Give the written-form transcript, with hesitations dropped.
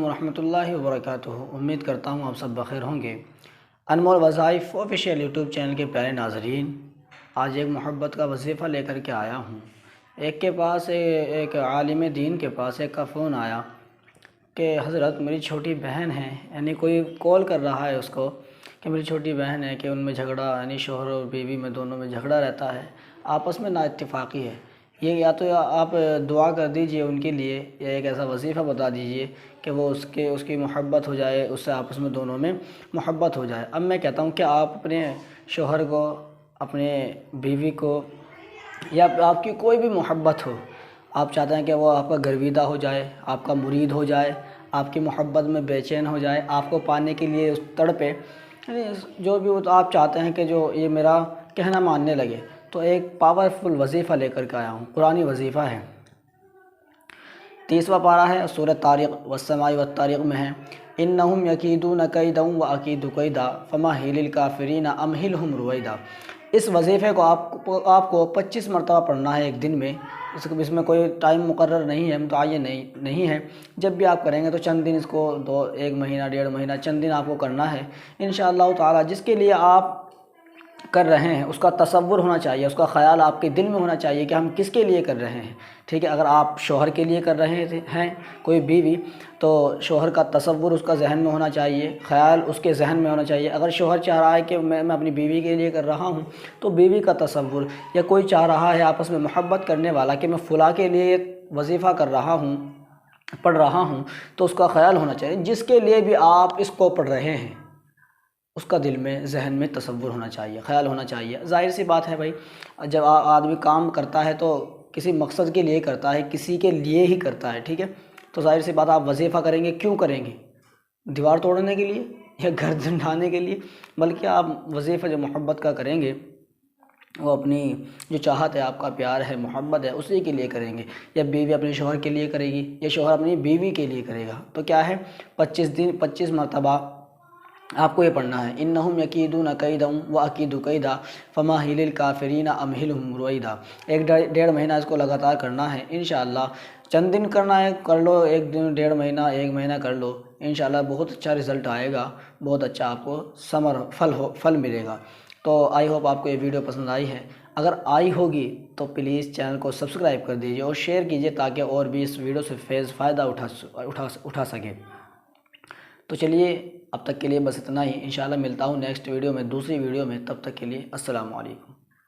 ورحمۃ اللہ وبرکاتہ۔ امید کرتا ہوں آپ سب بخیر ہوں گے۔ انمول وظائف آفیشیل یوٹیوب چینل کے پیارے ناظرین، آج ایک محبت کا وظیفہ لے کر کے آیا ہوں۔ ایک عالم دین کے پاس ایک کا فون آیا کہ حضرت میری چھوٹی بہن ہے، یعنی کوئی کال کر رہا ہے اس کو کہ میری چھوٹی بہن ہے کہ ان میں جھگڑا، یعنی شوہر اور بیوی میں دونوں میں جھگڑا رہتا ہے، آپس میں نا اتفاقی ہے۔ یہ یا تو آپ دعا کر دیجئے ان کے لیے، یا ایک ایسا وظیفہ بتا دیجئے کہ وہ اس کی محبت ہو جائے، اس سے آپس میں دونوں میں محبت ہو جائے۔ اب میں کہتا ہوں کہ آپ اپنے شوہر کو، اپنے بیوی کو، یا آپ کی کوئی بھی محبت ہو، آپ چاہتے ہیں کہ وہ آپ کا گرویدہ ہو جائے، آپ کا مرید ہو جائے، آپ کی محبت میں بے چین ہو جائے، آپ کو پانے کے لیے اس تڑپے، یعنی جو بھی آپ چاہتے ہیں کہ جو یہ میرا کہنا ماننے لگے، تو ایک پاورفل وظیفہ لے کر کے آیا ہوں۔ قرآنی وظیفہ ہے، 30واں پارہ ہے، سورۃ طارق والسماء والطارق میں ہے۔ انہم یکیدون کیدا واکید کیدا فمہل الکافرین امہلہم رویدا۔ اس وظیفے کو آپ کو 25 مرتبہ پڑھنا ہے ایک دن میں۔ اس میں کوئی ٹائم مقرر نہیں ہے، متعین نہیں ہے۔ جب بھی آپ کریں گے تو چند دن اس کو 1 مہینہ 1.5 مہینہ چند دن آپ کو کرنا ہے انشاءاللہ تعالی۔ جس کے لیے آپ کر رہے ہیں اس کا تصور ہونا چاہیے، اس کا خیال آپ کے دل میں ہونا چاہیے کہ ہم کس کے لیے کر رہے ہیں، ٹھیک ہے۔ اگر آپ شوہر کے لیے کر رہے ہیں، کوئی بیوی، تو شوہر کا تصور اس کا ذہن میں ہونا چاہیے، خیال اس کے ذہن میں ہونا چاہیے۔ اگر شوہر چاہ رہا ہے کہ میں اپنی بیوی کے لیے کر رہا ہوں، تو بیوی کا تصور، یا کوئی چاہ رہا ہے آپس میں محبت کرنے والا کہ میں فلاں کے لیے وظیفہ کر رہا ہوں، پڑھ رہا ہوں، تو اس کا خیال ہونا چاہیے۔ جس کے لیے بھی آپ اس کو پڑھ رہے ہیں اس کا دل میں، ذہن میں تصور ہونا چاہیے، خیال ہونا چاہیے۔ ظاہر سی بات ہے بھائی، جب آدمی کام کرتا ہے تو کسی مقصد کے لیے کرتا ہے، کسی کے لیے ہی کرتا ہے، ٹھیک ہے۔ تو ظاہر سی بات، آپ وظیفہ کریں گے، کیوں کریں گے؟ دیوار توڑنے کے لیے یا گھر ڈھانے کے لیے؟ بلکہ آپ وظیفہ جو محبت کا کریں گے، وہ اپنی جو چاہت ہے، آپ کا پیار ہے، محبت ہے، اسی کے لیے کریں گے۔ یا بیوی اپنے شوہر کے لیے کرے گی، یا شوہر اپنی بیوی کے لیے کرے گا، تو کیا ہے، 25 مرتبہ آپ کو یہ پڑھنا ہے۔ انہم یکیدون کیدا واکید کیدا فمہل الکافرین امہلہم رویدا۔ 1.5 مہینہ اس کو لگاتار کرنا ہے انشاءاللہ۔ چند دن کرنا ہے، کر لو، 1 دن، 1.5 مہینہ، 1 مہینہ کر لو، انشاءاللہ بہت اچھا رزلٹ آئے گا، بہت اچھا آپ کو پھل ملے گا۔ تو آئی ہوپ آپ کو یہ ویڈیو پسند آئی ہے۔ اگر آئی ہوگی تو پلیز چینل کو سبسکرائب کر دیجیے اور شیئر کیجیے تاکہ اور بھی اس ویڈیو سے فائدہ اٹھا سکے۔ تو چلیے، اب تک کے لیے بس اتنا ہی۔ انشاءاللہ ملتا ہوں نیکسٹ ویڈیو میں، دوسری ویڈیو میں۔ تب تک کے لیے السلام علیکم۔